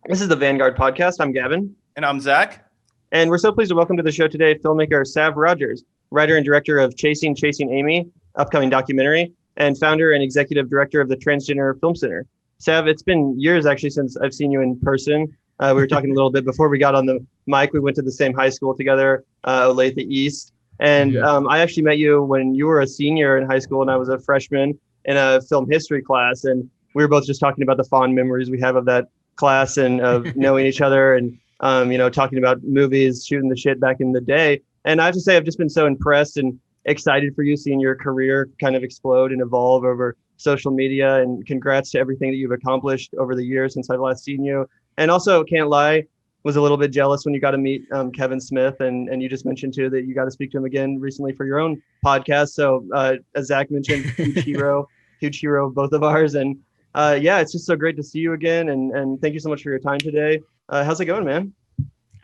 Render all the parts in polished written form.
This is the Vanguard Podcast. I'm Gavin. And I'm Zac. And we're so pleased to welcome to the show today filmmaker Sav Rodgers, writer and director of Chasing Amy, upcoming documentary, and founder and executive director of the Transgender Film Center. Sav, it's been years actually since I've seen you in person. We were talking a little bit before we got on the mic. We went to the same high school together, Olathe East. And I actually met you when you were a senior in high school and I was a freshman in a film history class. And we were both just talking about the fond memories we have of that class and of knowing each other and, talking about movies, shooting the shit back in the day. And I have to say, I've just been so impressed and excited for you seeing your career kind of explode and evolve over social media. And congrats to everything that you've accomplished over the years since I've last seen you. And also, can't lie, was a little bit jealous when you got to meet Kevin Smith. And you just mentioned, too, that you got to speak to him again recently for your own podcast. So as Zac mentioned, huge hero, both of ours. And it's just so great to see you again. And thank you so much for your time today. How's it going, man?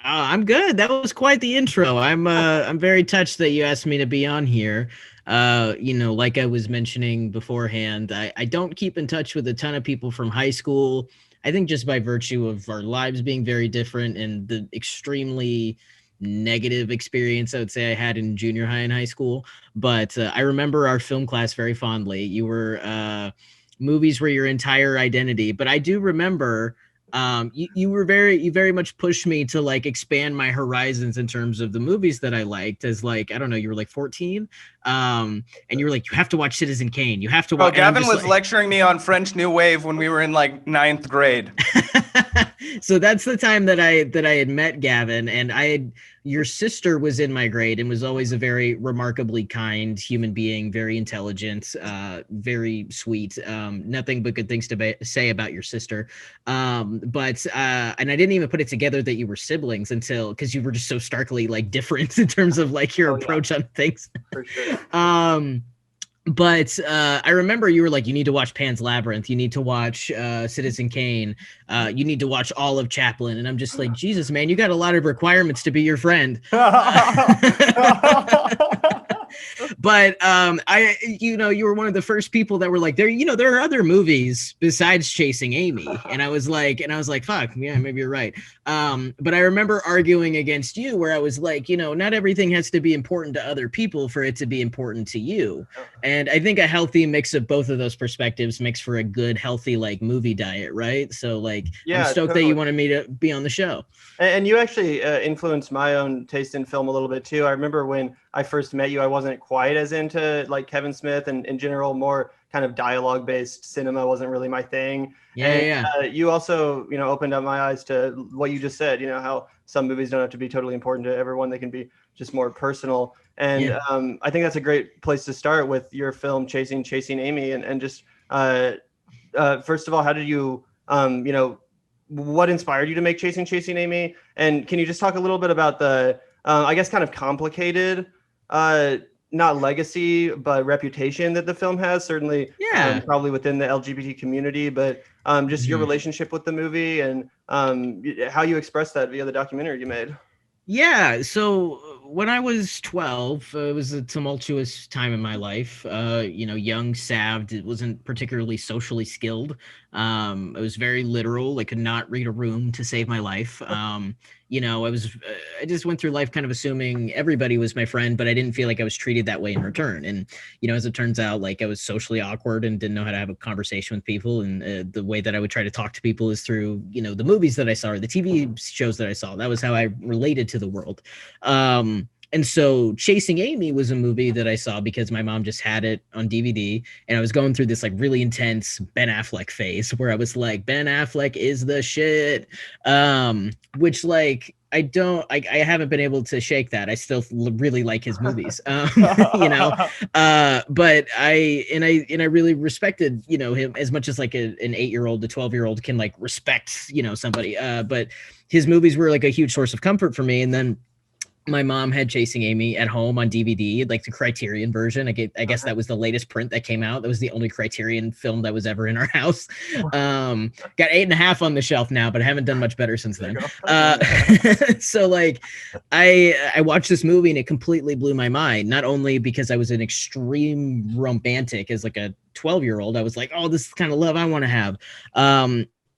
I'm good. That was quite the intro. I'm very touched that you asked me to be on here. Like I was mentioning beforehand, I don't keep in touch with a ton of people from high school. I think just by virtue of our lives being very different and the extremely negative experience I would say I had in junior high and high school. But I remember our film class very fondly. You were movies were your entire identity. But I do remember you very much pushed me to like expand my horizons in terms of the movies that I liked as like, I don't know, you were like 14. And you were like, you have to watch Citizen Kane. You have to watch. Gavin was lecturing me on French New Wave when we were in like 9th grade. So that's the time that I had met Gavin, and your sister was in my grade and was always a very remarkably kind human being, very intelligent, very sweet. Nothing but good things to say about your sister. And I didn't even put it together that you were siblings because you were just so starkly like different in terms of like your approach on things. For sure. But I remember you were like, you need to watch Pan's Labyrinth. You need to watch Citizen Kane. You need to watch all of Chaplin. And I'm just like, Jesus, man, you got a lot of requirements to be your friend. But you were one of the first people that were like, there are other movies besides Chasing Amy. And I was like, fuck, yeah, maybe you're right. But I remember arguing against you where I was like, not everything has to be important to other people for it to be important to you. And I think a healthy mix of both of those perspectives makes for a good, healthy, like movie diet, right? So like, I'm stoked that you wanted me to be on the show. And you actually influenced my own taste in film a little bit too. I remember when I first met you, I wasn't quite as into like Kevin Smith and in general, more kind of dialogue based cinema wasn't really my thing. You also, opened up my eyes to what you just said, how some movies don't have to be totally important to everyone. They can be just more personal. And I think that's a great place to start with your film, Chasing Amy. And just first of all, how did you, what inspired you to make Chasing Amy? And can you just talk a little bit about the, I guess, kind of complicated, not legacy, but reputation that the film has, certainly probably within the LGBT community, but just your relationship with the movie and how you expressed that via the documentary you made. Yeah, so when I was 12, it was a tumultuous time in my life. Young Sav wasn't particularly socially skilled. I was very literal. I could not read a room to save my life. I just went through life kind of assuming everybody was my friend, but I didn't feel like I was treated that way in return. And, as it turns out, like I was socially awkward and didn't know how to have a conversation with people. And the way that I would try to talk to people is through, the movies that I saw or the TV shows that I saw. That was how I related to the world. And so Chasing Amy was a movie that I saw because my mom just had it on DVD, and I was going through this like really intense Ben Affleck phase where I was like, Ben Affleck is the shit. Which like, I haven't been able to shake that. I still really like his movies, but I really respected, him as much as like an 8-year-old, a 12-year-old can like respect, somebody, but his movies were like a huge source of comfort for me. And then my mom had Chasing Amy at home on DVD, like the Criterion version. I guess that was the latest print that came out. That was the only Criterion film that was ever in our house. Got 8.5 on the shelf now, but I haven't done much better since then. So like I watched this movie and it completely blew my mind. Not only because I was an extreme romantic as like a 12-year-old, I was like, oh, this is the kind of love I want to have.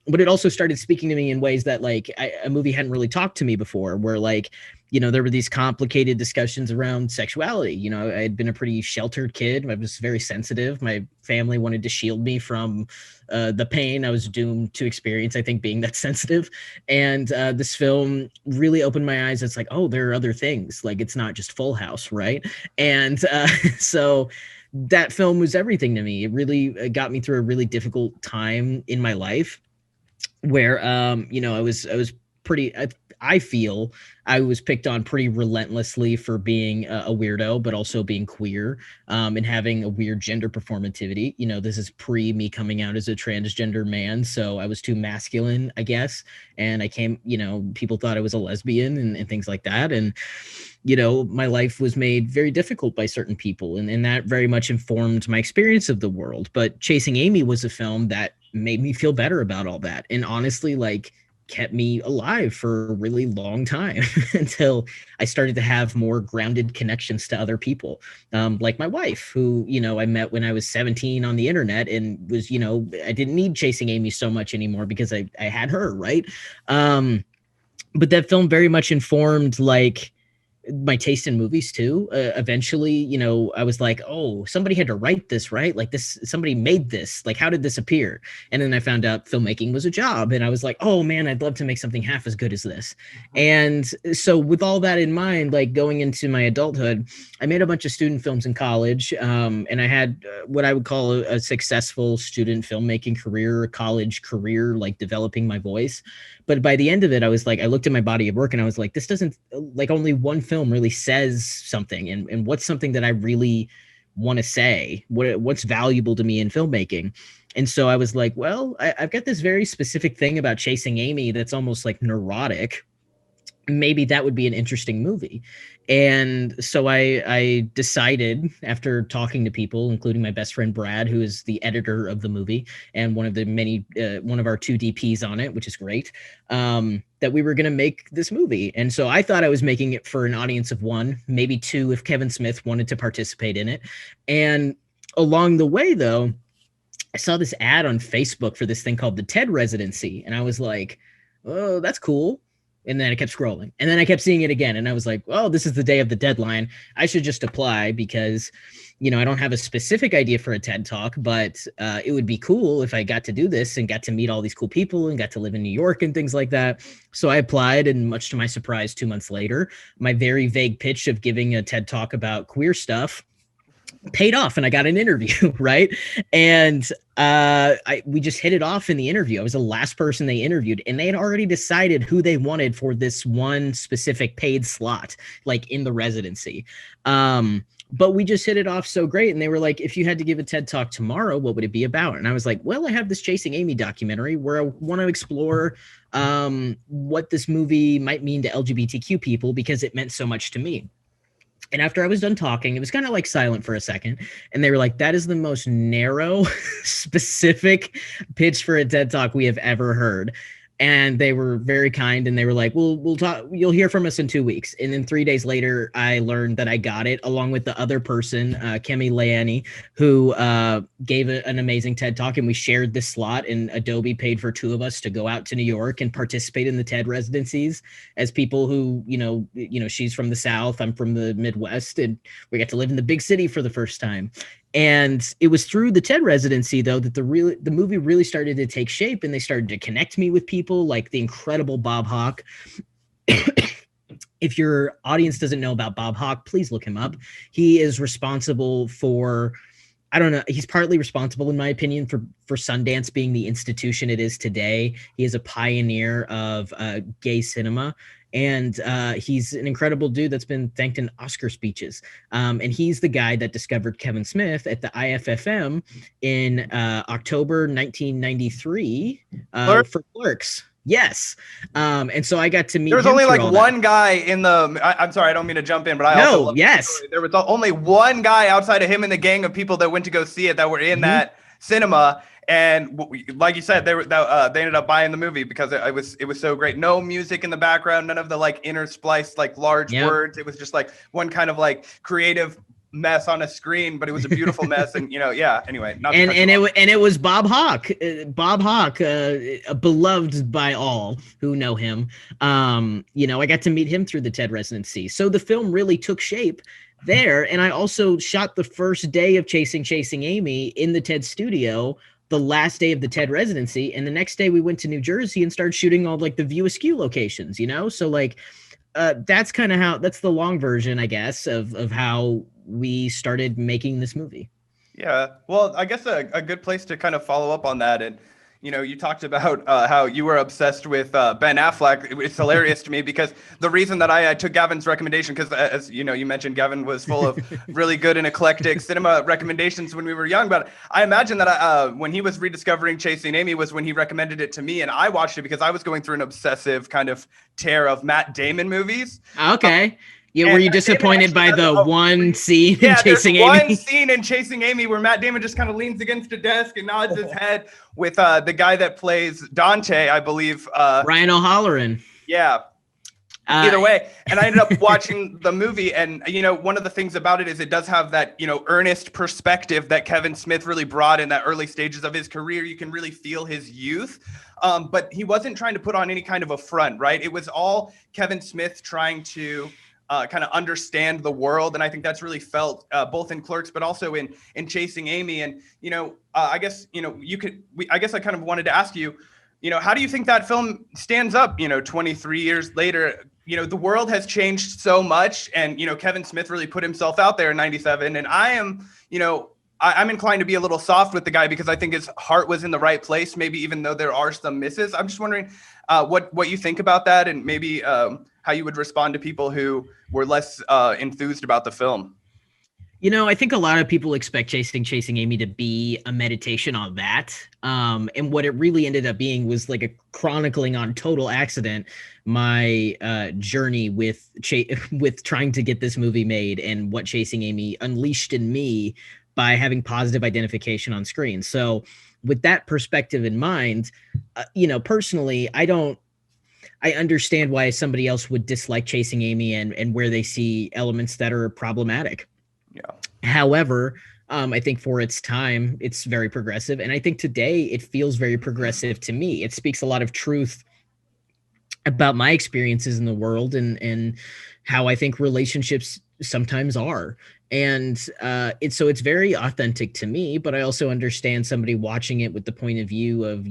but it also started speaking to me in ways that like a movie hadn't really talked to me before, where like, you know, there were these complicated discussions around sexuality. You know, I had been a pretty sheltered kid. I was very sensitive. My family wanted to shield me from the pain I was doomed to experience, I think, being that sensitive. And this film really opened my eyes. It's like, oh, there are other things. Like, it's not just Full House, right? And so that film was everything to me. It really got me through a really difficult time in my life, where you know, I was pretty, I feel I was picked on pretty relentlessly for being a weirdo, but also being queer, and having a weird gender performativity. You know, this is pre me coming out as a transgender man, so I was too masculine, I guess, and I came, you know, people thought I was a lesbian and things like that. And you know, my life was made very difficult by certain people, and that very much informed my experience of the world. But Chasing Amy was a film that made me feel better about all that, and honestly, like, kept me alive for a really long time until I started to have more grounded connections to other people, like my wife, who, you know, I met when I was 17 on the internet, and was, you know, I didn't need Chasing Amy so much anymore because I had her, right? But that film very much informed like my taste in movies too. Eventually, you know, I was like, oh, somebody had to write this, right? Like, this, somebody made this, like, how did this appear? And then I found out filmmaking was a job, and I was like, oh man, I'd love to make something half as good as this. And so with all that in mind, like, going into my adulthood, I made a bunch of student films in college, and I had what I would call a successful student filmmaking career, a college career, like developing my voice. But by the end of it, I was like, I looked at my body of work and I was like, this doesn't, like, only one film really says something. And what's something that I really want to say? What's valuable to me in filmmaking? And so I was like, well, I've got this very specific thing about Chasing Amy that's almost like neurotic. Maybe that would be an interesting movie. And so I decided, after talking to people, including my best friend Brad, who is the editor of the movie and one of the many one of our two DPs on it, which is great, that we were going to make this movie. And so I thought I was making it for an audience of one, maybe two, if Kevin Smith wanted to participate in it. And along the way, though, I saw this ad on Facebook for this thing called the TED Residency, and I was like, oh, that's cool. And then I kept scrolling, and then I kept seeing it again. And I was like, oh, this is the day of the deadline. I should just apply because, you know, I don't have a specific idea for a TED Talk, but it would be cool if I got to do this and got to meet all these cool people and got to live in New York and things like that. So I applied, and much to my surprise, 2 months later, my very vague pitch of giving a TED Talk about queer stuff paid off, and I got an interview, right? And we just hit it off in the interview. I was the last person they interviewed, and they had already decided who they wanted for this one specific paid slot, like in the residency. But we just hit it off so great. And they were like, if you had to give a TED Talk tomorrow, what would it be about? And I was like, well, I have this Chasing Amy documentary where I want to explore what this movie might mean to LGBTQ people, because it meant so much to me. And after I was done talking, it was kind of like silent for a second. And they were like, that is the most narrow, specific pitch for a TED Talk we have ever heard. And they were very kind, and they were like, we'll talk, you'll hear from us in 2 weeks. And then 3 days later, I learned that I got it, along with the other person, Kemi Leani, who gave an amazing TED Talk, and we shared this slot, and Adobe paid for two of us to go out to New York and participate in the TED residencies as people who, you know, she's from the South, I'm from the Midwest, and we got to live in the big city for the first time. And it was through the TED residency, though, that the movie really started to take shape, and they started to connect me with people like the incredible Bob Hawke. If your audience doesn't know about Bob Hawke, please look him up. He is responsible for, I don't know, he's partly responsible, in my opinion, for Sundance being the institution it is today. He is a pioneer of gay cinema. And he's an incredible dude that's been thanked in Oscar speeches. And he's the guy that discovered Kevin Smith at the IFFM in October 1993 for Clerks. Yes. And so I got to meet him. There was only like one guy in the, I'm sorry, I don't mean to jump in, but I also love yes. The there was only one guy outside of him and the gang of people that went to go see it that were in that cinema. And like you said, they ended up buying the movie because it was so great. No music in the background, none of the like interspliced like large words. It was just like one kind of like creative mess on a screen, but it was a beautiful mess. And anyway, not and it was Bob Hawke. Bob Hawke, beloved by all who know him. I got to meet him through the TED residency. So the film really took shape there. And I also shot the first day of Chasing Amy in the TED studio, the last day of the TED residency. And the next day we went to New Jersey and started shooting all like the View Askew locations, So like, that's kind of that's the long version, I guess, of how we started making this movie. Yeah. Well, I guess a good place to kind of follow up on that. And, you talked about how you were obsessed with Ben Affleck. It's hilarious to me because the reason that I took Gavin's recommendation, because as you mentioned, Gavin was full of really good and eclectic cinema recommendations when we were young. But I imagine that when he was rediscovering Chasing Amy was when he recommended it to me. And I watched it because I was going through an obsessive kind of tear of Matt Damon movies. Okay. Yeah, were you disappointed by the one scene in Chasing Amy? One scene in Chasing Amy where Matt Damon just kind of leans against a desk and nods his head with the guy that plays Dante, I believe. Ryan O'Halloran. Yeah. Either way. And I ended up watching the movie. And, one of the things about it is it does have that, earnest perspective that Kevin Smith really brought in that early stages of his career. You can really feel his youth. But he wasn't trying to put on any kind of a front, right? It was all Kevin Smith trying to kind of understand the world. And I think that's really felt both in Clerks, but also in Chasing Amy. And, I guess, I guess I kind of wanted to ask you, how do you think that film stands up, 23 years later? The world has changed so much and, Kevin Smith really put himself out there in 97. And I am, I'm inclined to be a little soft with the guy because I think his heart was in the right place, maybe even though there are some misses. I'm just wondering what you think about that and maybe how you would respond to people who were less enthused about the film. I think a lot of people expect Chasing Amy to be a meditation on that. And what it really ended up being was like a chronicling on total accident, my journey with trying to get this movie made and what Chasing Amy unleashed in me by having positive identification on screen. So with that perspective in mind, personally, I understand why somebody else would dislike Chasing Amy and where they see elements that are problematic. Yeah. However, I think for its time, it's very progressive. And I think today it feels very progressive to me. It speaks a lot of truth about my experiences in the world and how I think relationships sometimes are. And it's very authentic to me, but I also understand somebody watching it with the point of view of,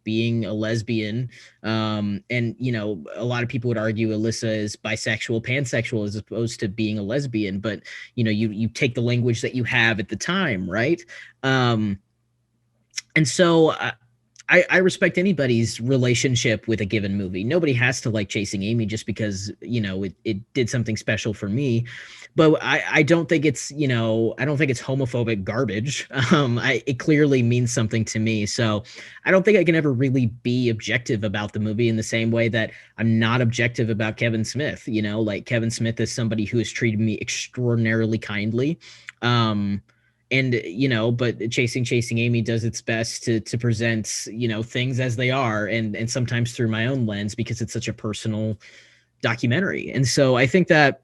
being a lesbian. And, a lot of people would argue Alyssa is bisexual, pansexual, as opposed to being a lesbian. But, you take the language that you have at the time, right? And so I respect anybody's relationship with a given movie. Nobody has to like Chasing Amy just because, it did something special for me. But I don't think it's, I don't think it's homophobic garbage. It clearly means something to me. So I don't think I can ever really be objective about the movie in the same way that I'm not objective about Kevin Smith. Like Kevin Smith is somebody who has treated me extraordinarily kindly. But Chasing Amy does its best to present, things as they are and sometimes through my own lens because it's such a personal documentary. And so I think that,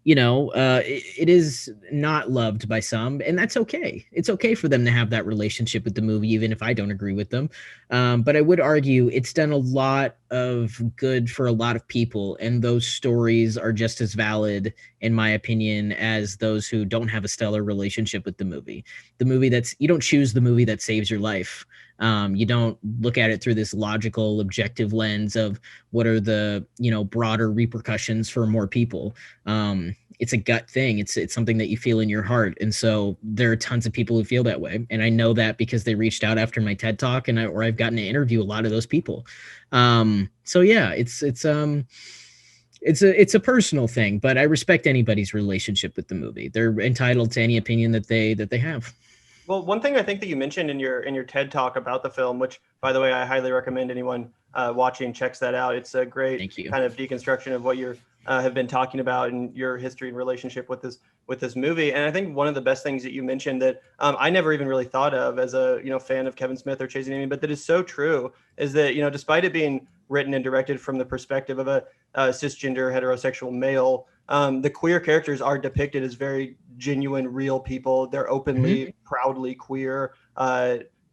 it is not loved by some, and that's okay. It's okay for them to have that relationship with the movie, even if I don't agree with them. But I would argue it's done a lot of good for a lot of people, and those stories are just as valid, in my opinion, as those who don't have a stellar relationship with the movie. You don't choose the movie that saves your life. You don't look at it through this logical, objective lens of what are the, broader repercussions for more people. It's a gut thing. It's something that you feel in your heart. And so there are tons of people who feel that way. And I know that because they reached out after my TED talk or I've gotten to interview a lot of those people. So yeah, it's a personal thing, but I respect anybody's relationship with the movie. They're entitled to any opinion that they have. Well, one thing I think that you mentioned in your TED talk about the film, which, by the way, I highly recommend anyone watching checks that out. It's a great kind of deconstruction of what you have been talking about and your history and relationship with this movie. And I think one of the best things that you mentioned that I never even really thought of as a fan of Kevin Smith or Chasing Amy, but that is so true, is that despite it being written and directed from the perspective of a cisgender heterosexual male, the queer characters are depicted as very genuine, real people. They're openly, proudly queer.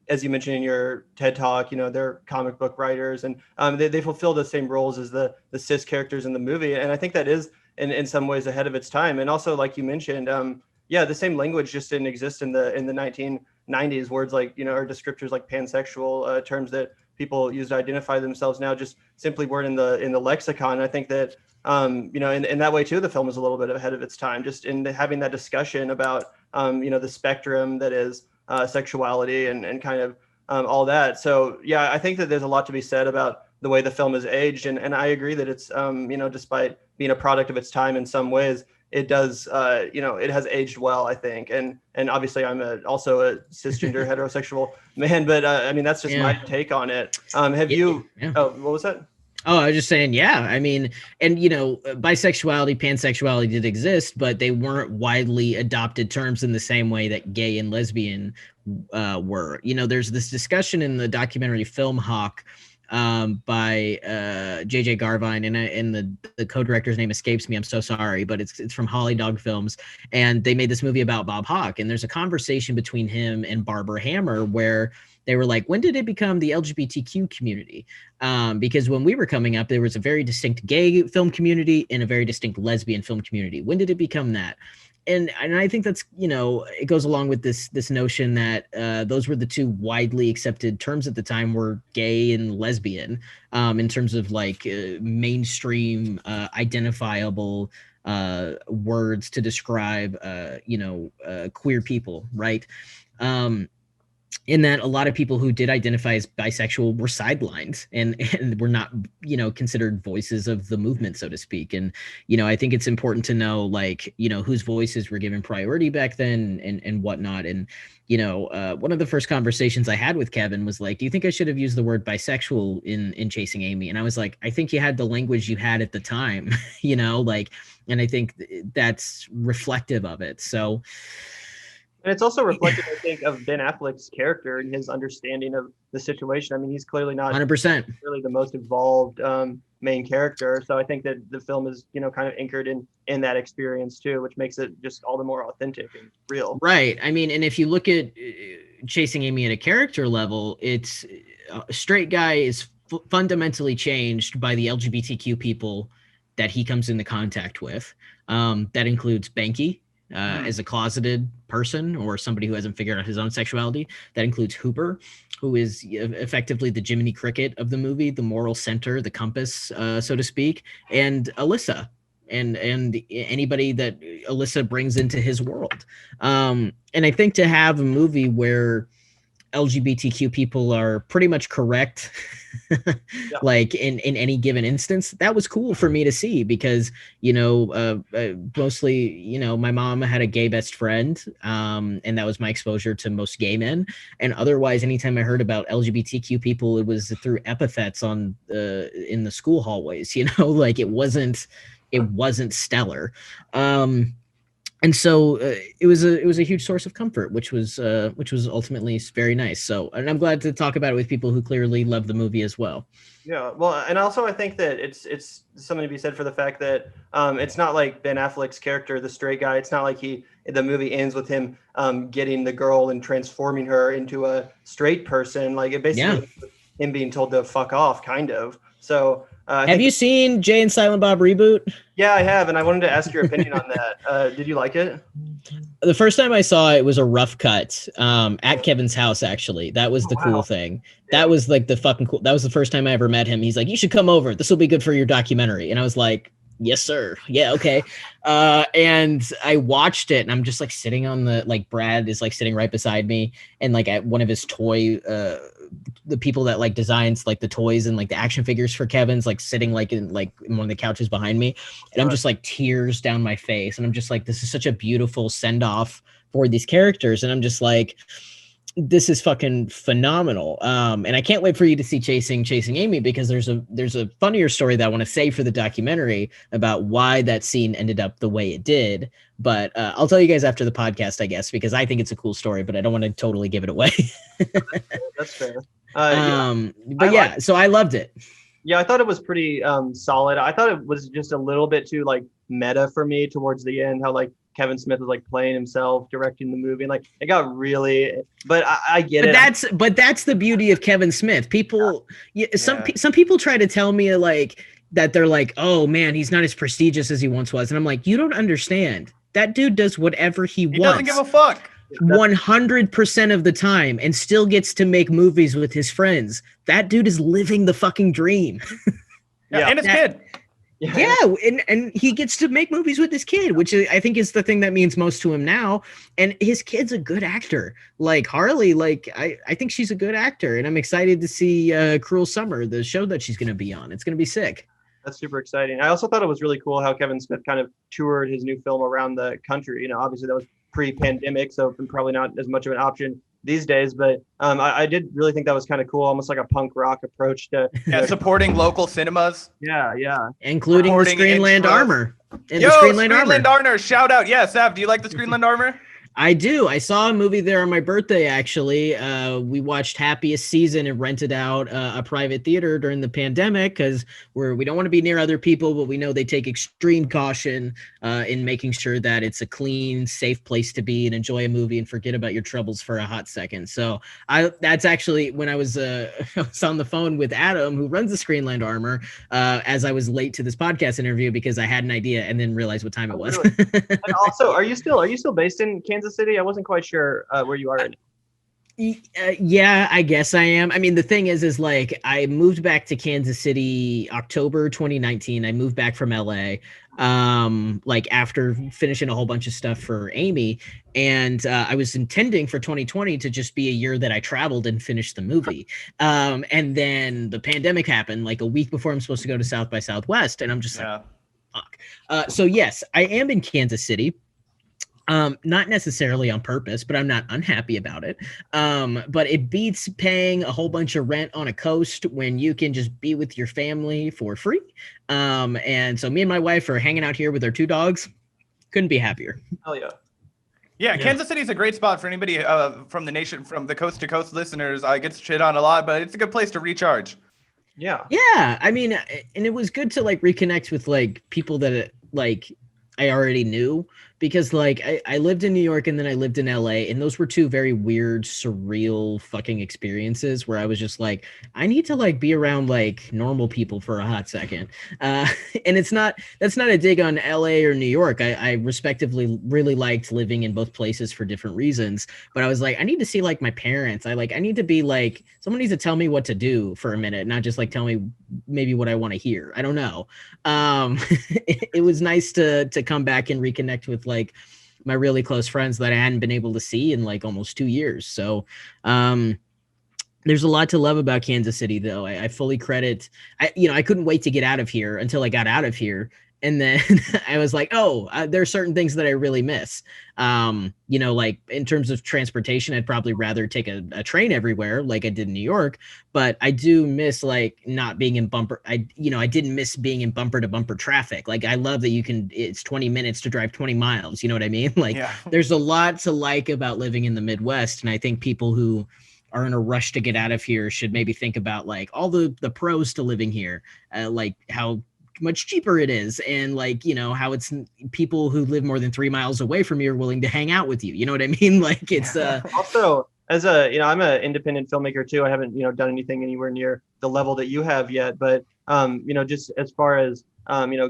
As you mentioned in your TED Talk, they're comic book writers, and they fulfill the same roles as the cis characters in the movie. And I think that is in some ways ahead of its time. And also, like you mentioned, the same language just didn't exist in the 1990s. Words like, or descriptors like pansexual, terms that people use to identify themselves now just simply weren't in the lexicon. And I think that, in that way too, the film is a little bit ahead of its time, just in having that discussion about, the spectrum that is sexuality and kind of all that. So, yeah, I think that there's a lot to be said about the way the film is aged. And I agree that it's, despite being a product of its time in some ways, it does, it has aged well, I think. And obviously I'm also a cisgender heterosexual man, but that's just my take on it. Oh, what was that? Oh, I was just saying, yeah. I mean, and bisexuality, pansexuality did exist, but they weren't widely adopted terms in the same way that gay and lesbian were. There's this discussion in the documentary Film Hawk by JJ Garvine, and the co-director's name escapes me. I'm so sorry, but it's from Holly Dog Films, and they made this movie about Bob Hawke. And there's a conversation between him and Barbara Hammer where they were like, when did it become the LGBTQ community? Because when we were coming up, there was a very distinct gay film community and a very distinct lesbian film community. When did it become that? And I think that's, it goes along with this notion that those were the two widely accepted terms at the time, were gay and lesbian, in terms of like mainstream identifiable words to describe, queer people, right? In that a lot of people who did identify as bisexual were sidelined and were not, considered voices of the movement, so to speak. And, I think it's important to know, like, whose voices were given priority back then and whatnot. And, one of the first conversations I had with Kevin was like, do you think I should have used the word bisexual in Chasing Amy? And I was like, I think you had the language you had at the time, and I think that's reflective of it. So, and it's also reflective, I think, of Ben Affleck's character and his understanding of the situation. I mean, he's clearly not 100% really the most involved main character. So I think that the film is, kind of anchored in that experience too, which makes it just all the more authentic and real. Right. I mean, and if you look at Chasing Amy at a character level, it's a straight guy is fundamentally changed by the LGBTQ people that he comes into contact with. That includes Banky, as a closeted person or somebody who hasn't figured out his own sexuality. That includes Hooper, who is effectively the Jiminy Cricket of the movie, the moral center, the compass, so to speak, and Alyssa, and anybody that Alyssa brings into his world. And I think to have a movie where LGBTQ people are pretty much correct, like in any given instance, that was cool for me to see because, mostly, my mom had a gay best friend, and that was my exposure to most gay men. And otherwise, anytime I heard about LGBTQ people, it was through epithets in the school hallways, like it wasn't stellar. And so it was a huge source of comfort, which was ultimately very nice. So, and I'm glad to talk about it with people who clearly love the movie as well. Yeah, well, and also I think that it's something to be said for the fact that it's not like Ben Affleck's character, the straight guy. It's not like the movie ends with him getting the girl and transforming her into a straight person. Like it basically him being told to fuck off, kind of. So. Have you seen Jay and Silent Bob Reboot? Yeah, I have, and I wanted to ask your opinion on that. Did you like it? The first time I saw it was a rough cut at Kevin's house, actually. That was the cool thing. Yeah. That was like the fucking cool. That was the first time I ever met him. He's like, you should come over. This will be good for your documentary. And I was like, yes, sir. Yeah, okay. And I watched it, and I'm just like sitting on Brad is like sitting right beside me, and like at one of his toy the people that like designs like the toys and like the action figures for Kevin's like sitting like in one of the couches behind me, and I'm just like tears down my face, and I'm just like, this is such a beautiful send off for these characters, and I'm just like, this is fucking phenomenal. And I can't wait for you to see Chasing Amy, because there's a funnier story that I want to say for the documentary about why that scene ended up the way it did. But I'll tell you guys after the podcast, I guess, because I think it's a cool story, but I don't want to totally give it away. That's fair. So I loved it. Yeah, I thought it was pretty solid. I thought it was just a little bit too like meta for me towards the end, how like Kevin Smith was like playing himself, directing the movie, and like it got really. But I get it. But that's the beauty of Kevin Smith. People, some people try to tell me like that they're like, oh man, he's not as prestigious as he once was, and I'm like, you don't understand. That dude does whatever he wants. He doesn't give a fuck. 100% of the time, and still gets to make movies with his friends. That dude is living the fucking dream. And his kid. Yeah, and he gets to make movies with his kid, which I think is the thing that means most to him now. And his kid's a good actor. Like Harley, like I think she's a good actor, and I'm excited to see Cruel Summer, the show that she's going to be on. It's going to be sick. That's super exciting. I also thought it was really cool how Kevin Smith kind of toured his new film around the country. You know, obviously that was pre-pandemic, so probably not as much of an option these days, but I did really think that was kind of cool, almost like a punk rock approach to supporting local cinemas. Yeah, including the Screenland Armor. And the Screenland Armor, shout out. Yeah, Sav, do you like the Screenland Armor? I do. I saw a movie there on my birthday, actually. We watched Happiest Season and rented out a private theater during the pandemic because we don't want to be near other people, but we know they take extreme caution in making sure that it's a clean, safe place to be and enjoy a movie and forget about your troubles for a hot second. So that's actually when I was I was on the phone with Adam, who runs the Screenland Armor, as I was late to this podcast interview because I had an idea and then realized what time it was. Really? And also, are you still based in Kansas City? I wasn't quite sure where you are right now. Yeah, I guess I am. I mean, the thing is like I moved back to Kansas City October 2019. I moved back from LA like after finishing a whole bunch of stuff for Amy, and I was intending for 2020 to just be a year that I traveled and finished the movie. And then the pandemic happened like a week before I'm supposed to go to South by Southwest, and I'm just like, fuck. So yes, I am in Kansas City. Not necessarily on purpose, but I'm not unhappy about it. But it beats paying a whole bunch of rent on a coast when you can just be with your family for free. And so me and my wife are hanging out here with our 2 dogs. Couldn't be happier. Hell yeah. Yeah, Kansas City is a great spot for anybody from the nation, from the coast to coast listeners. I get shit on a lot, but it's a good place to recharge. Yeah. Yeah. I mean, and it was good to like reconnect with like people that like I already knew, because like I lived in New York and then I lived in LA, and those were 2 very weird, surreal fucking experiences where I was just like, I need to like be around like normal people for a hot second. And that's not a dig on LA or New York. I respectively really liked living in both places for different reasons, but I was like, I need to see like my parents. I need to be like, someone needs to tell me what to do for a minute, not just like tell me maybe what I want to hear. I don't know. It was nice to come back and reconnect with like my really close friends that I hadn't been able to see in like almost 2 years. So there's a lot to love about Kansas City, though. I fully credit, I couldn't wait to get out of here until I got out of here. And then I was like, there are certain things that I really miss. Like in terms of transportation, I'd probably rather take a train everywhere like I did in New York, but I do miss like not being in bumper. I didn't miss being in bumper to bumper traffic. Like I love that it's 20 minutes to drive 20 miles. You know what I mean? Like There's a lot to like about living in the Midwest. And I think people who are in a rush to get out of here should maybe think about like all the pros to living here, like how much cheaper it is, and like how it's people who live more than 3 miles away from you are willing to hang out with you. You know what I mean? Like it's also, as I'm an independent filmmaker too. I haven't done anything anywhere near the level that you have yet, but just as far as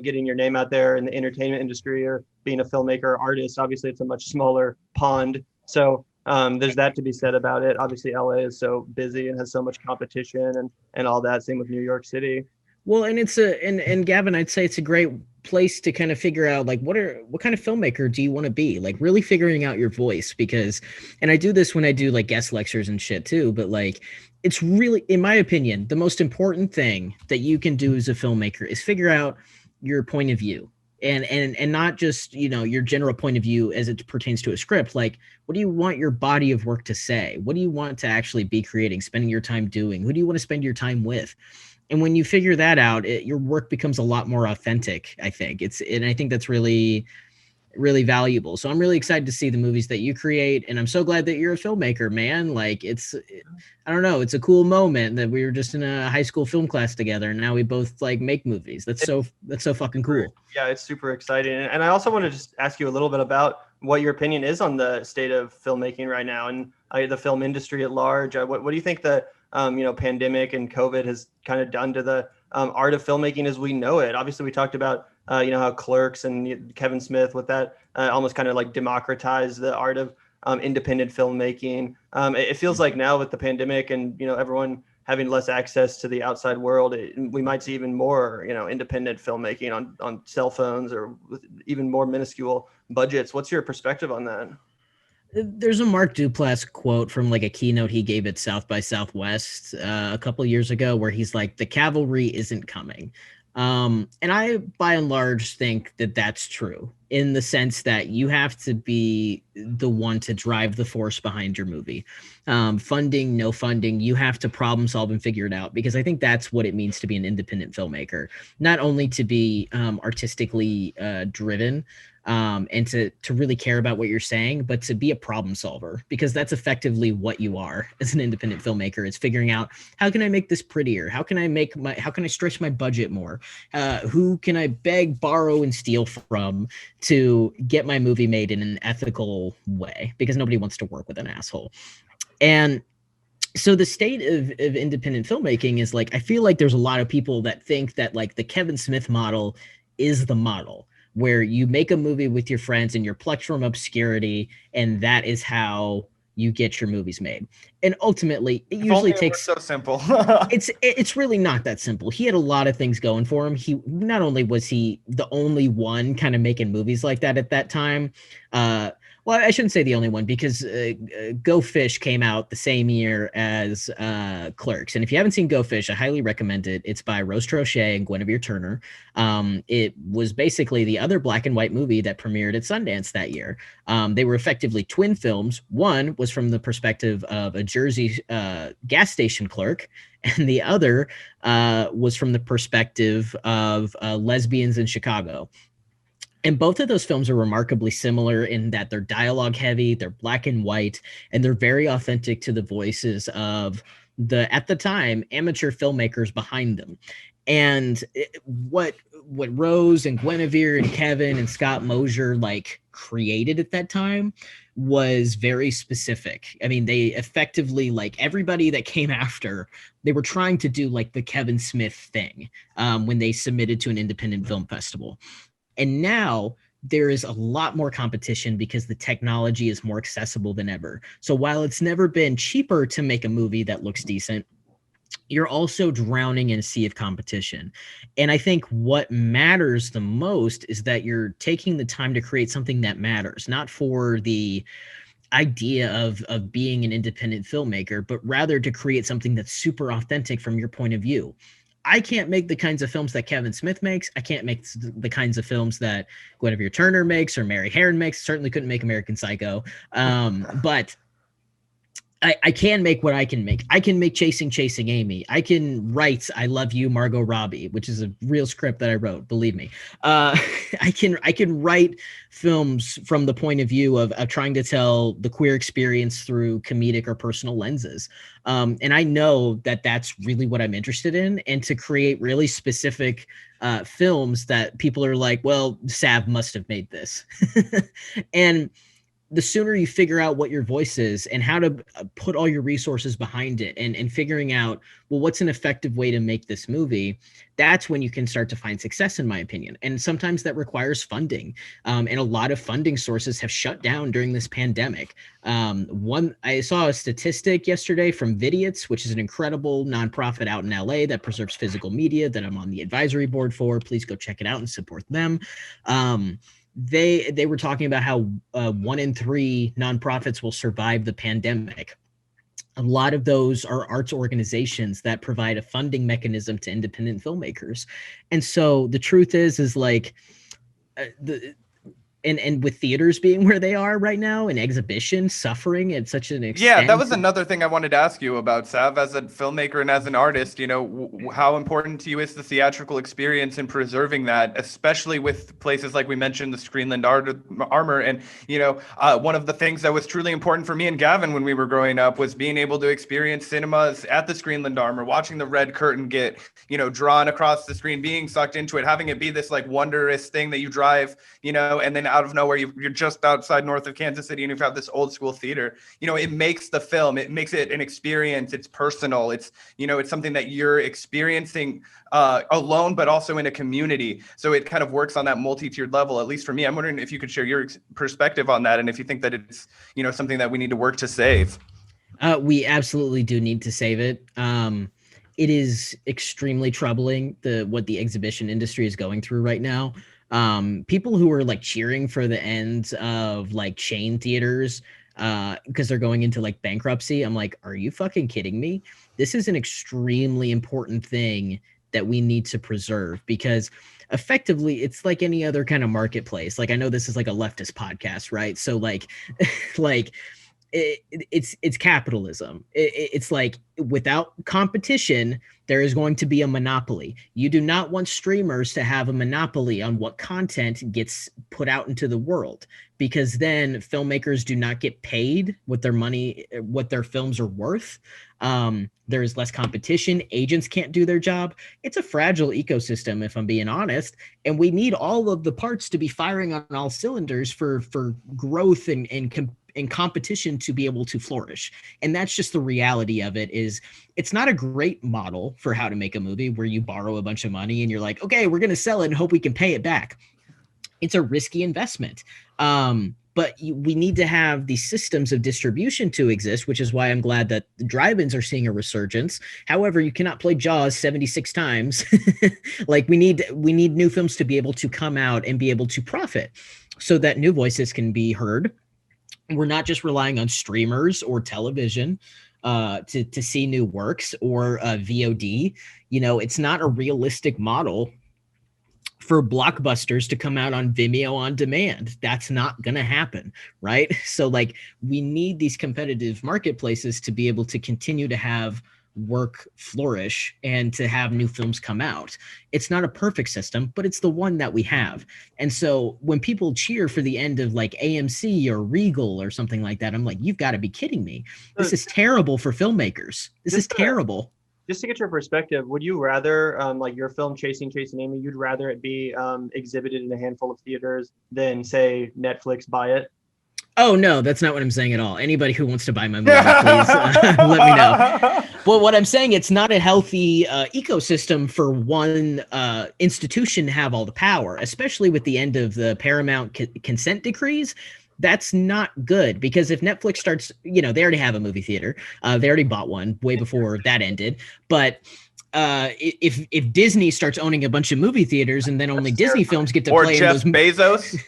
getting your name out there in the entertainment industry or being a filmmaker or artist, obviously it's a much smaller pond, so there's that to be said about it. Obviously LA is so busy and has so much competition and all that. Same with New York City. Well, and and Gavin, I'd say it's a great place to kind of figure out like what kind of filmmaker do you want to be, like really figuring out your voice, because, and I do this when I do like guest lectures and shit too, but like it's really, in my opinion, the most important thing that you can do as a filmmaker is figure out your point of view. And not just, your general point of view as it pertains to a script. Like, what do you want your body of work to say? What do you want to actually be creating, spending your time doing? Who do you want to spend your time with? And when you figure that out, your work becomes a lot more authentic, I think. And I think that's really, really valuable. So I'm really excited to see the movies that you create, and I'm so glad that you're a filmmaker, man. Like I don't know, it's a cool moment that we were just in a high school film class together, and now we both like make movies. That's so fucking cool. Yeah, it's super exciting. And I also want to just ask you a little bit about what your opinion is on the state of filmmaking right now and the film industry at large. What do you think the pandemic and COVID has kind of done to the art of filmmaking as we know it? Obviously, we talked about how Clerks and Kevin Smith with that almost kind of like democratized the art of independent filmmaking. It feels like now with the pandemic and everyone having less access to the outside world, we might see even more independent filmmaking on cell phones or with even more minuscule budgets. What's your perspective on that? There's a Mark Duplass quote from like a keynote he gave at South by Southwest a couple years ago where he's like, the cavalry isn't coming. And I, by and large, think that that's true in the sense that you have to be the one to drive the force behind your movie. Funding, no funding, you have to problem solve and figure it out, because I think that's what it means to be an independent filmmaker, not only to be artistically driven, and to really care about what you're saying, but to be a problem solver, because that's effectively what you are as an independent filmmaker. It's figuring out, how can I make this prettier? How can I stretch my budget more? Who can I beg, borrow, and steal from to get my movie made in an ethical way? Because nobody wants to work with an asshole. And so the state of independent filmmaking is like, I feel like there's a lot of people that think that like the Kevin Smith model is the model, where you make a movie with your friends and you're plucked from obscurity, and that is how you get your movies made. And ultimately, it usually takes so simple. It's really not that simple. He had a lot of things going for him. He not only was he the only one kind of making movies like that at that time. Well, I shouldn't say the only one, because Go Fish came out the same year as Clerks. And if you haven't seen Go Fish, I highly recommend it. It's by Rose Trochet and Guinevere Turner. It was basically the other black and white movie that premiered at Sundance that year. They were effectively twin films. One was from the perspective of a Jersey gas station clerk, and the other was from the perspective of lesbians in Chicago. And both of those films are remarkably similar in that they're dialogue heavy, they're black and white, and they're very authentic to the voices of the, at the time, amateur filmmakers behind them. And what Rose and Guinevere and Kevin and Scott Mosier like created at that time was very specific. I mean, they effectively, like everybody that came after, they were trying to do like the Kevin Smith thing when they submitted to an independent film festival. And now there is a lot more competition because the technology is more accessible than ever. So while it's never been cheaper to make a movie that looks decent, you're also drowning in a sea of competition. And I think what matters the most is that you're taking the time to create something that matters, not for the idea of being an independent filmmaker, but rather to create something that's super authentic from your point of view. I can't make the kinds of films that Kevin Smith makes. I can't make the kinds of films that Guinevere Turner makes or Mary Herron makes. Certainly couldn't make American Psycho. But I can make what I can make. I can make Chasing Amy. I can write I Love You, Margot Robbie, which is a real script that I wrote, believe me. I can write films from the point of view of trying to tell the queer experience through comedic or personal lenses. And I know that that's really what I'm interested in, and to create really specific films that people are like, well, Sav must have made this. And the sooner you figure out what your voice is and how to put all your resources behind it, and figuring out, well, what's an effective way to make this movie, that's when you can start to find success, in my opinion. And sometimes that requires funding. And a lot of funding sources have shut down during this pandemic. I saw a statistic yesterday from Vidiots, which is an incredible nonprofit out in LA that preserves physical media that I'm on the advisory board for. Please go check it out and support them. They were talking about how 1 in 3 nonprofits will survive the pandemic. A lot of those are arts organizations that provide a funding mechanism to independent filmmakers. And so the truth is like and with theaters being where they are right now and exhibition suffering at such an extent. Yeah, that was another thing I wanted to ask you about, Sav. As a filmmaker and as an artist, how important to you is the theatrical experience in preserving that, especially with places like we mentioned, the Screenland Armor. And, one of the things that was truly important for me and Gavin when we were growing up was being able to experience cinemas at the Screenland Armor, watching the red curtain get, drawn across the screen, being sucked into it, having it be this like wondrous thing that you drive, and then out of nowhere, you're just outside north of Kansas City and you've got this old school theater. It makes the film, it makes it an experience. It's personal. It's, it's something that you're experiencing alone, but also in a community. So it kind of works on that multi-tiered level, at least for me. I'm wondering if you could share your perspective on that and if you think that it's, something that we need to work to save. We absolutely do need to save it. It is extremely troubling what the exhibition industry is going through right now. People who are like cheering for the end of like chain theaters because they're going into like bankruptcy. I'm like, are you fucking kidding me? This is an extremely important thing that we need to preserve because effectively it's like any other kind of marketplace. Like I know this is like a leftist podcast, right? So like, it's capitalism. It's like without competition, there is going to be a monopoly. You do not want streamers to have a monopoly on what content gets put out into the world, because then filmmakers do not get paid what their films are worth. There is less competition. Agents can't do their job. It's a fragile ecosystem, if I'm being honest. And we need all of the parts to be firing on all cylinders for growth and competition to be able to flourish. And that's just the reality of it. Is it's not a great model for how to make a movie where you borrow a bunch of money and you're like, okay, we're going to sell it and hope we can pay it back. It's a risky investment. But we need to have these systems of distribution to exist, which is why I'm glad that the drive-ins are seeing a resurgence. However, you cannot play Jaws 76 times. Like we need new films to be able to come out and be able to profit so that new voices can be heard. We're not just relying on streamers or television to see new works or VOD. It's not a realistic model for blockbusters to come out on Vimeo on demand. That's not going to happen, right? So like we need these competitive marketplaces to be able to continue to have work flourish and to have new films come out. It's not a perfect system, but it's the one that we have. And so when people cheer for the end of like AMC or Regal or something like that, I'm like, you've got to be kidding me. This is terrible for filmmakers. This is terrible. Just to get your perspective, would you rather like your film Chasing Amy, you'd rather it be exhibited in a handful of theaters than say Netflix buy it? Oh, no, that's not what I'm saying at all. Anybody who wants to buy my movie, please let me know. But what I'm saying, it's not a healthy ecosystem for one institution to have all the power, especially with the end of the Paramount consent decrees. That's not good, because if Netflix starts, they already have a movie theater. They already bought one way before that ended. But if Disney starts owning a bunch of movie theaters and then only Disney films get to play Jeff in those Bezos.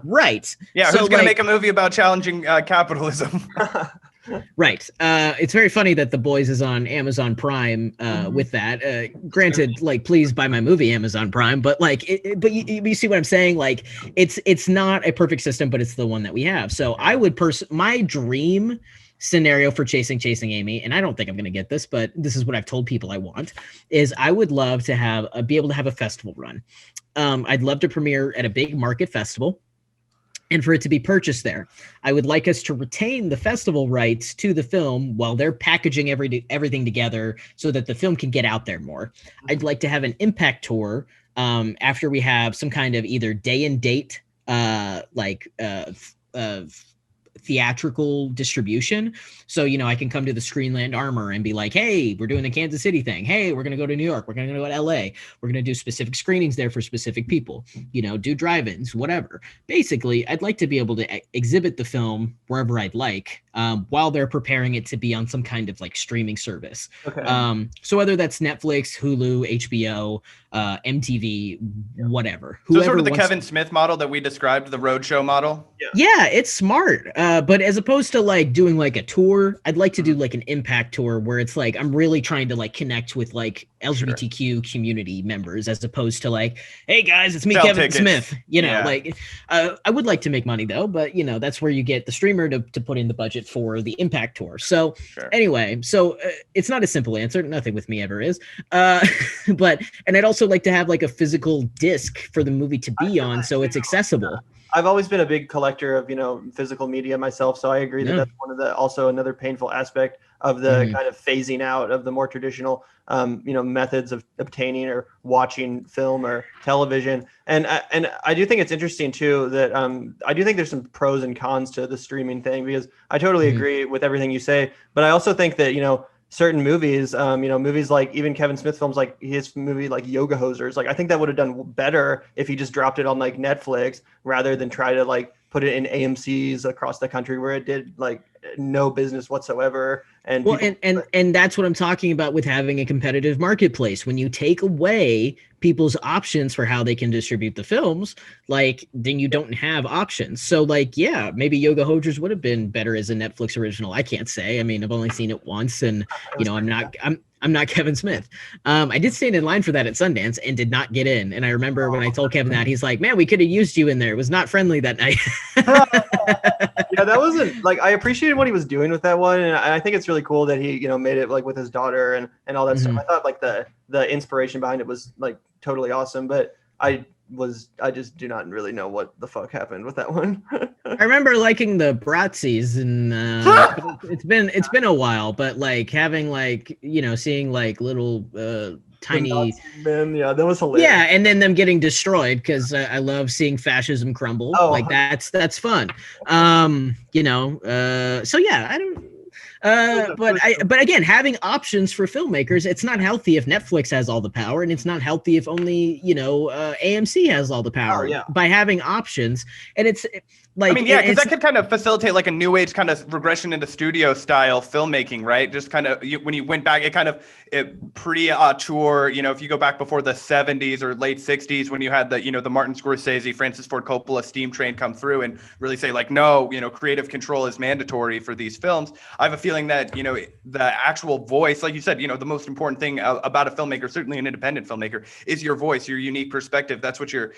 Right. Yeah, so who's going to make a movie about challenging capitalism? Right. It's very funny that The Boys is on Amazon Prime with that. Granted, like, please buy my movie, Amazon Prime, but like, but you see what I'm saying? Like, it's not a perfect system, but it's the one that we have. So I would my dream scenario for Chasing Amy, and I don't think I'm going to get this, but this is what I've told people I want, is I would love to be able to have a festival run. I'd love to premiere at a big market festival, and for it to be purchased there. I would like us to retain the festival rights to the film while they're packaging everything together so that the film can get out there more. I'd like to have an impact tour after we have some kind of either day and date theatrical distribution. So, I can come to the Screenland Armor and be like, hey, we're doing the Kansas City thing. Hey, we're going to go to New York. We're going to go to LA. We're going to do specific screenings there for specific people, do drive-ins, whatever. Basically, I'd like to be able to exhibit the film wherever I'd like while they're preparing it to be on some kind of like streaming service. Okay. So whether that's Netflix, Hulu, HBO, MTV, whatever. So sort of the Kevin Smith model that we described, the roadshow model? Yeah, it's smart. But as opposed to like doing like a tour, I'd like to do like an impact tour where it's like I'm really trying to like connect with like LGBTQ community members, as opposed to like, hey guys, it's me, Sell Kevin tickets. Smith. Like I would like to make money though, but that's where you get the streamer to put in the budget for the impact tour. So anyway, it's not a simple answer. Nothing with me ever is. But I'd also like to have like a physical disc for the movie to be on, so it's accessible. I've always been a big collector of, physical media myself. So I agree that that's one of also another painful aspect of the kind of phasing out of the more traditional, methods of obtaining or watching film or television. And I do think it's interesting too, that I do think there's some pros and cons to the streaming thing, because I totally agree with everything you say. But I also think that, certain movies, movies like even Kevin Smith films, like his movie, like Yoga Hosers, like I think that would have done better if he just dropped it on like Netflix rather than try to like put it in AMC's across the country where it did like no business whatsoever. And and that's what I'm talking about with having a competitive marketplace. When you take away people's options for how they can distribute the films, like then you don't have options. So like, yeah, maybe Yoga Hosers would have been better as a Netflix original. I can't say. I mean, I've only seen it once, and I'm not Kevin Smith. I did stand in line for that at Sundance and did not get in. And I remember when I told Kevin that, he's like, man, we could have used you in there. It was not friendly that night. Yeah, that wasn't like, I appreciated what he was doing with that one. And I think it's really cool that he, made it like with his daughter and all that stuff. I thought like the inspiration behind it was like totally awesome, but I just do not really know what the fuck happened with that one. I remember liking the Bratzies, and it's been a while, but like having like, seeing like little tiny men, yeah, that was hilarious. Yeah, and then them getting destroyed, because I love seeing fascism crumble. Like that's fun. So yeah, I don't. But again, having options for filmmakers, it's not healthy if Netflix has all the power, and it's not healthy if only AMC has all the power. By having options, and it's like, because that could kind of facilitate like a new age kind of regression into studio style filmmaking, right? Just kind of when you went back, it pre-auteur, if you go back before the 70s or late 60s, when you had the Martin Scorsese, Francis Ford Coppola steam train come through and really say like, no, creative control is mandatory for these films. I have a feeling that, the actual voice, like you said, the most important thing about a filmmaker, certainly an independent filmmaker, is your voice, your unique perspective. That's what you're,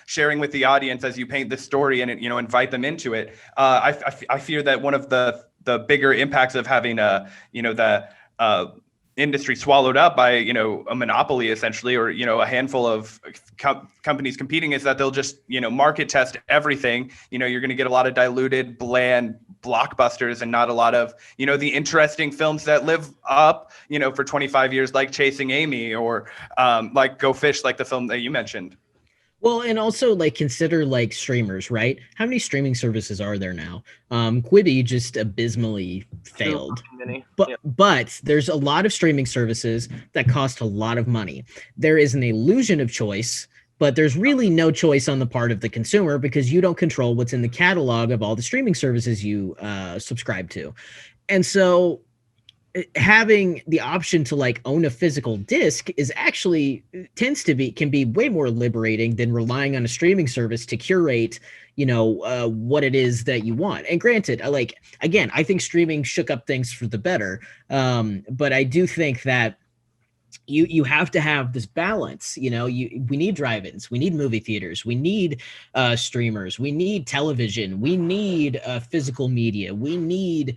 sharing with the audience as you paint this story and, invite them into it. I fear that one of the bigger impacts of having the industry swallowed up by a monopoly essentially, or a handful of companies competing, is that they'll just market test everything. You're going to get a lot of diluted, bland blockbusters and not a lot of the interesting films that live up for 25 years, like Chasing Amy, or like Go Fish, like the film that you mentioned. Well, and also like consider like streamers, right? How many streaming services are there now? Quibi just abysmally failed. But there's a lot of streaming services that cost a lot of money. There is an illusion of choice, but there's really no choice on the part of the consumer, because you don't control what's in the catalog of all the streaming services you subscribe to. And so having the option to like own a physical disc is actually can be way more liberating than relying on a streaming service to curate what it is that you want. And granted, I think streaming shook up things for the better, but I do think that you have to have this balance. We need drive-ins, we need movie theaters, we need streamers, we need television, we need physical media, we need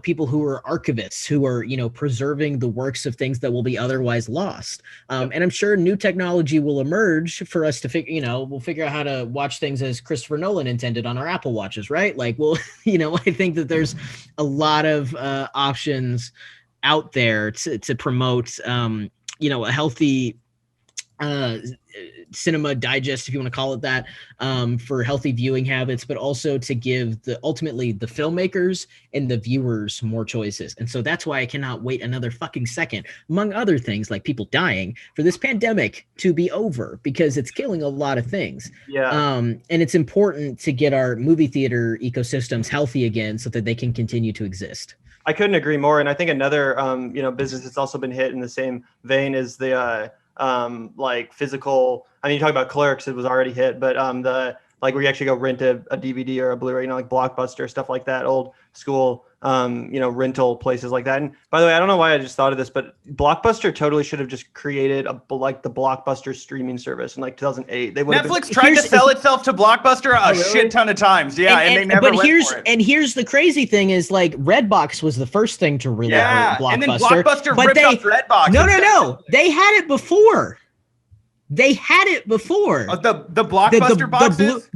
people who are archivists, who are preserving the works of things that will be otherwise lost. And I'm sure new technology will emerge for us to we'll figure out how to watch things as Christopher Nolan intended on our Apple Watches, right? Like, well, I think that there's a lot of options out there to promote a healthy cinema digest, if you want to call it that, for healthy viewing habits, but also to give ultimately the filmmakers and the viewers more choices. And so that's why I cannot wait another fucking second, among other things like people dying, for this pandemic to be over, because it's killing a lot of things. And it's important to get our movie theater ecosystems healthy again so that they can continue to exist. I couldn't agree more. And I think another, business that's also been hit in the same vein is the like physical. I mean, you talk about Clerks, it was already hit, but the like where you actually go rent a DVD or a Blu-ray, like Blockbuster, stuff like that, old school, rental places like that. And by the way, I don't know why I just thought of this, but Blockbuster totally should have just created the Blockbuster streaming service in like 2008. They would Netflix tried to sell itself to Blockbuster a shit ton of times. Yeah, and they never went for it. And here's the crazy thing is like Redbox was the first thing to really hurt Blockbuster. And then Blockbuster ripped off Redbox. No. They had it before. The Blockbuster boxes?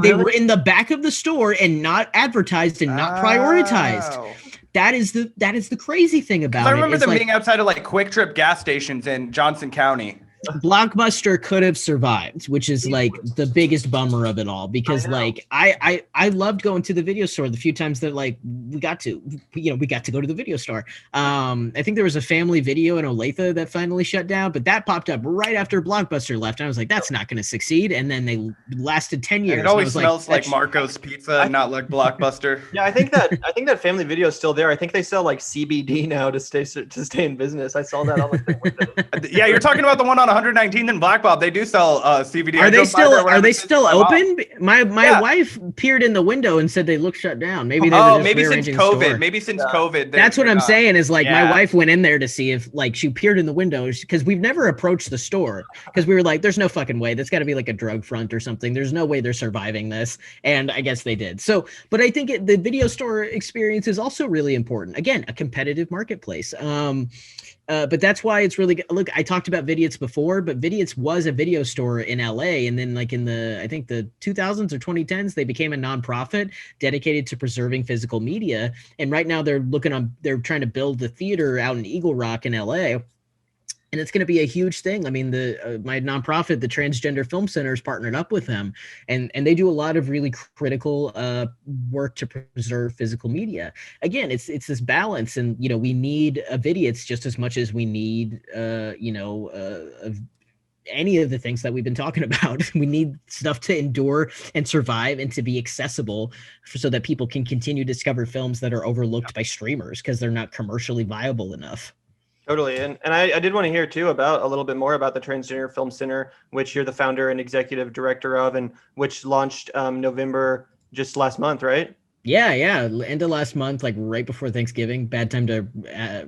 They were in the back of the store and not advertised and not prioritized. That is the crazy thing about it. I remember them being outside of like Quick Trip gas stations in Johnson County. Blockbuster could have survived, which is like the biggest bummer of it all, because like I loved going to the video store the few times that like we got to go to the video store. I think there was a Family Video in Olathe that finally shut down, but that popped up right after Blockbuster left. And I was like, that's not going to succeed. And then they lasted 10 years. And it always smells like Marco's Pizza, not like Blockbuster. Yeah, I think that Family Video is still there. I think they sell like CBD now to stay in business. I saw that on like the window. Yeah, you're talking about the one on 119th and Black Bob. They do sell CBD. Are they still open? My wife peered in the window and said they look shut down. Maybe since COVID. Maybe since COVID. That's what I'm saying is like my wife went in there to see if like she peered in the window because we've never approached the store because we were like, there's no fucking way. That's got to be like a drug front or something. There's no way they're surviving this. And I guess they did. So, but I think the video store experience is also really important. Again, a competitive marketplace. But that's why it's really good. Look, I talked about Vidiot's before, but Vidiot's was a video store in LA. And then like in I think the 2000s or 2010s, they became a nonprofit dedicated to preserving physical media. And right now they're trying to build the theater out in Eagle Rock in LA. And it's going to be a huge thing. I mean, my nonprofit, the Transgender Film Center, is partnered up with them, and they do a lot of really critical work to preserve physical media. Again, it's this balance, and we need Vidiots just as much as we need any of the things that we've been talking about. We need stuff to endure and survive and to be accessible so that people can continue to discover films that are overlooked by streamers because they're not commercially viable enough. Totally. And I did want to hear too about a little bit more about the Transgender Film Center, which you're the founder and executive director of, and which launched November just last month, right? Yeah. End of last month, like right before Thanksgiving. Bad time to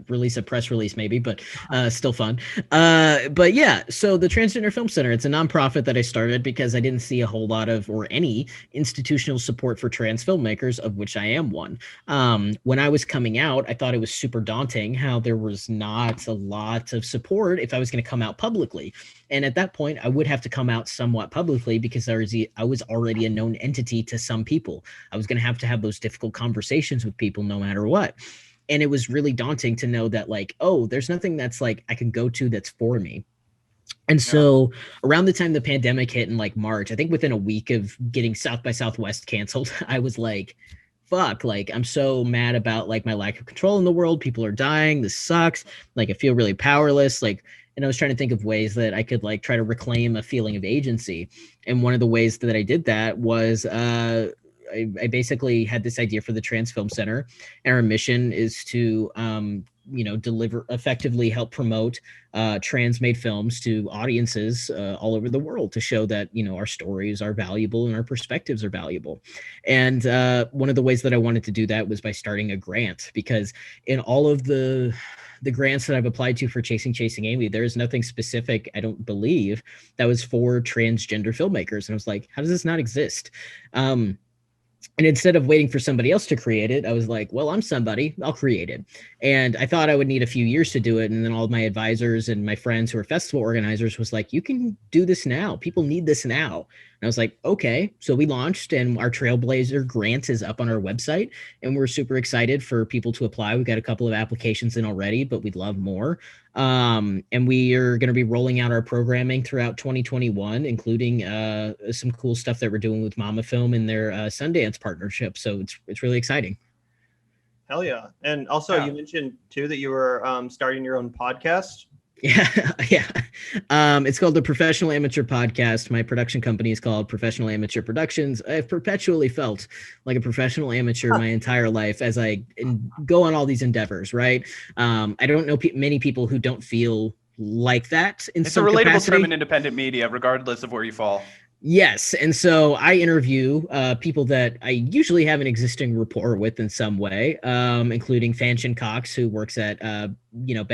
release a press release, maybe, but still fun. But yeah, so the Transgender Film Center, it's a nonprofit that I started because I didn't see a whole lot of or any institutional support for trans filmmakers, of which I am one. When I was coming out, I thought it was super daunting how there was not a lot of support if I was going to come out publicly. And at that point, I would have to come out somewhat publicly because I was already a known entity to some people. I was going to have those difficult conversations with people no matter what. And it was really daunting to know that like, oh, there's nothing that's like I can go to that's for me. And so around the time the pandemic hit in like March, I think within a week of getting South by Southwest canceled, I was like, fuck, like I'm so mad about like my lack of control in the world. People are dying. This sucks. Like I feel really powerless. And I was trying to think of ways that I could like try to reclaim a feeling of agency. And one of the ways that I did that was I basically had this idea for the Trans Film Center. And our mission is to, effectively help promote trans-made films to audiences all over the world to show that, our stories are valuable and our perspectives are valuable. And one of the ways that I wanted to do that was by starting a grant, because in all of the grants that I've applied to for Chasing Amy, there is nothing specific, I don't believe, that was for transgender filmmakers. And I was like, how does this not exist? And instead of waiting for somebody else to create it, I was like, well, I'm somebody, I'll create it. And I thought I would need a few years to do it. And then all of my advisors and my friends who are festival organizers was like, you can do this now. People need this now. And I was like, okay. So we launched, and our Trailblazer grant is up on our website, and we're super excited for people to apply. We've got a couple of applications in already, but we'd love more. And we are going to be rolling out our programming throughout 2021, including some cool stuff that we're doing with Mama Film and their Sundance partnership. So it's really exciting. Hell yeah. And also you mentioned too that you were starting your own podcast. Yeah. It's called the Professional Amateur Podcast. My production company is called Professional Amateur Productions. I've perpetually felt like a professional amateur my entire life as I go on all these endeavors, right? I don't know many people who don't feel like that in some capacity. It's a relatable term in independent media, regardless of where you fall. Yes. And so I interview people that I usually have an existing rapport with in some way, including Fanchon Cox, who works at, Ben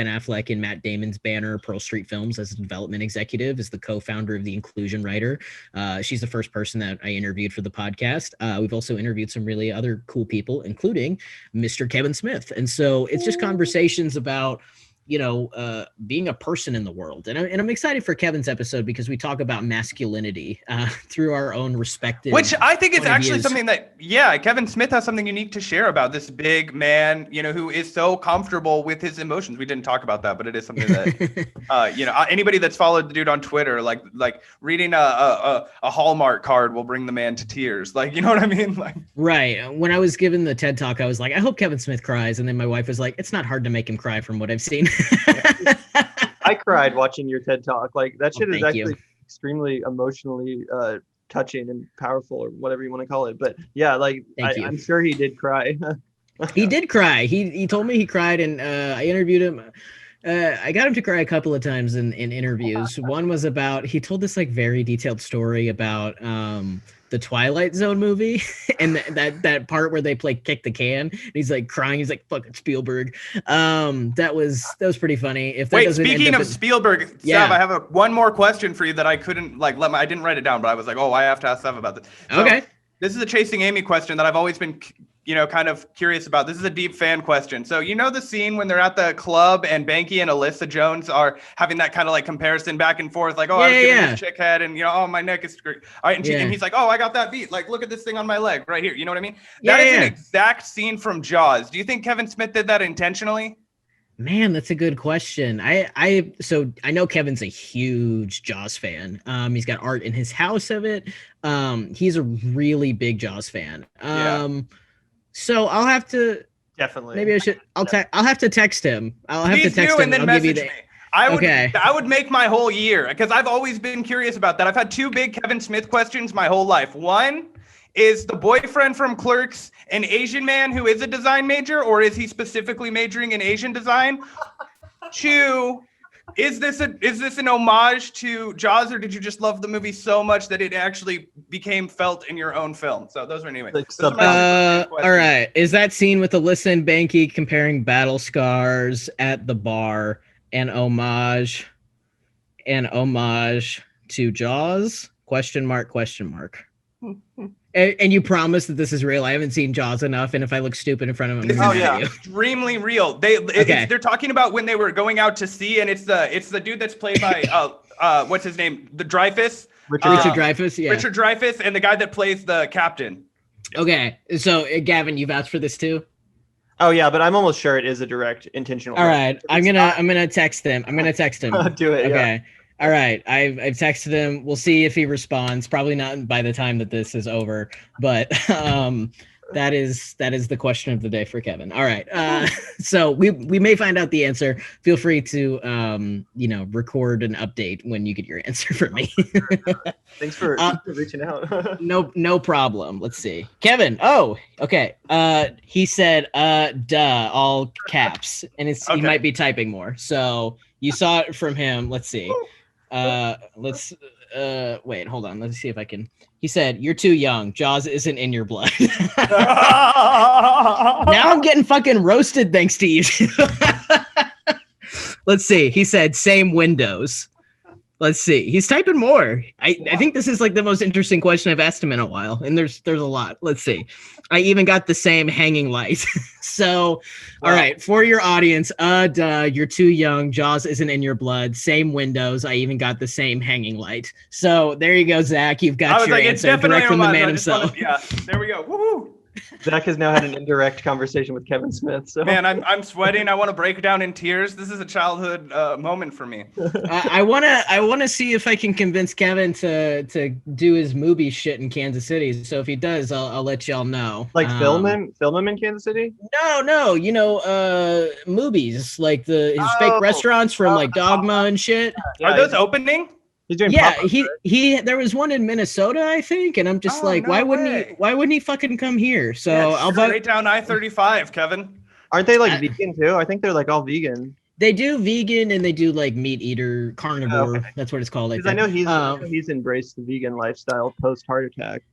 Affleck and Matt Damon's banner, Pearl Street Films, as a development executive, is the co-founder of The Inclusion Writer. She's the first person that I interviewed for the podcast. We've also interviewed some really other cool people, including Mr. Kevin Smith. And so it's just conversations about being a person in the world. And I'm excited for Kevin's episode because we talk about masculinity through our own respective. Which I think is actually something that, Kevin Smith has something unique to share about this big man, who is so comfortable with his emotions. We didn't talk about that, but it is something that, anybody that's followed the dude on Twitter, like reading a Hallmark card will bring the man to tears. Like, you know what I mean? Like, right. When I was given the TED Talk, I was like, I hope Kevin Smith cries. And then my wife was like, it's not hard to make him cry from what I've seen. I cried watching your TED Talk. Like that shit is actually extremely emotionally touching and powerful, or whatever you want to call it. But yeah, like I'm sure he did cry. He did cry. He told me he cried, and I interviewed him. I got him to cry a couple of times in interviews. One was about, he told this like very detailed story about the Twilight Zone movie and that part where they play kick the can and he's like crying. He's like, fucking Spielberg. That was pretty funny. If that Wait, speaking of Spielberg, Sav, I have one more question for you that I couldn't I didn't write it down, but I was like, I have to ask Sav about this. So, okay. This is a Chasing Amy question that I've always been kind of curious about. This is a deep fan question. So, the scene when they're at the club and Banky and Alyssa Jones are having that kind of like comparison back and forth, like, I was giving this chick head and, my neck is great. All right. And he's like, I got that beat. Like, look at this thing on my leg right here. You know what I mean? That is an exact scene from Jaws. Do you think Kevin Smith did that intentionally? Man, that's a good question. So I know Kevin's a huge Jaws fan. He's got art in his house of it. He's a really big Jaws fan. So I'll have to definitely. Maybe I should. I'll have to text him. I'll have to text him and then message me. I would make my whole year because I've always been curious about that. I've had two big Kevin Smith questions my whole life. One, is the boyfriend from Clerks an Asian man who is a design major, or is he specifically majoring in Asian design? Two, is this an homage to Jaws, or did you just love the movie so much that it actually became felt in your own film? So those are anyways. All right. Is that scene with Alyssa and Banky comparing battle scars at the bar an homage to Jaws? Question mark. And you promise that this is real? I haven't seen Jaws enough, and if I look stupid in front of him, extremely real. They're talking about when they were going out to sea, and it's the dude that's played by what's his name, the Dreyfuss, Richard Dreyfuss, Richard Dreyfuss, and the guy that plays the captain. Okay, so Gavin, you vouch for this too? Oh yeah, but I'm almost sure it is a direct intentional. All right, I'm gonna text him. Do it. Okay. Yeah. All right, I've texted him. We'll see if he responds. Probably not by the time that this is over, but that is the question of the day for Kevin. All right, so we may find out the answer. Feel free to record an update when you get your answer from me. Thanks for reaching out. No problem. Let's see, Kevin. Oh, okay. He said, "Duh," all caps, and he might be typing more. So you saw it from him. Let's see. Wait, hold on. Let's see if I can. He said, "You're too young. Jaws isn't in your blood." Now I'm getting fucking roasted thanks to you. Let's see. He said, "Same windows." Let's see. He's typing more. I think this is like the most interesting question I've asked him in a while. And there's a lot. Let's see. I even got the same hanging light. So, all right. For your audience, duh, you're too young. Jaws isn't in your blood. Same windows. I even got the same hanging light. So there you go, Zach. You've got your answer direct from the man himself. There we go. Woohoo! Zach has now had an indirect conversation with Kevin Smith. So man, I'm sweating. I want to break down in tears. This is a childhood moment for me. I wanna see if I can convince Kevin to do his movie shit in Kansas City. So if he does, I'll let y'all know. Like film him in Kansas City? No, movies like his fake restaurants from like Dogma and shit. Are those opening? He's doing he there was one in Minnesota, I think, and I'm just why wouldn't he fucking come here? So I'll straight down I-35, Kevin. Aren't they like vegan too? I think they're like all vegan. They do vegan and they do like meat eater, carnivore. Okay. That's what it's called. Because I know he's embraced the vegan lifestyle post heart attack.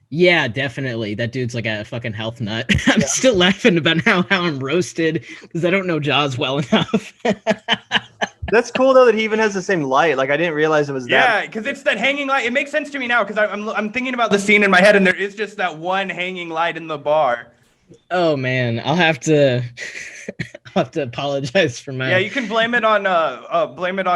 Yeah, definitely. That dude's like a fucking health nut. I'm still laughing about how I'm roasted because I don't know Jaws well enough. That's cool though that he even has the same light. Like I didn't realize it was that. Yeah, because it's that hanging light. It makes sense to me now because I'm thinking about the scene in my head, and there is just that one hanging light in the bar. Oh man, I'll have to apologize for my. Yeah, you can blame it on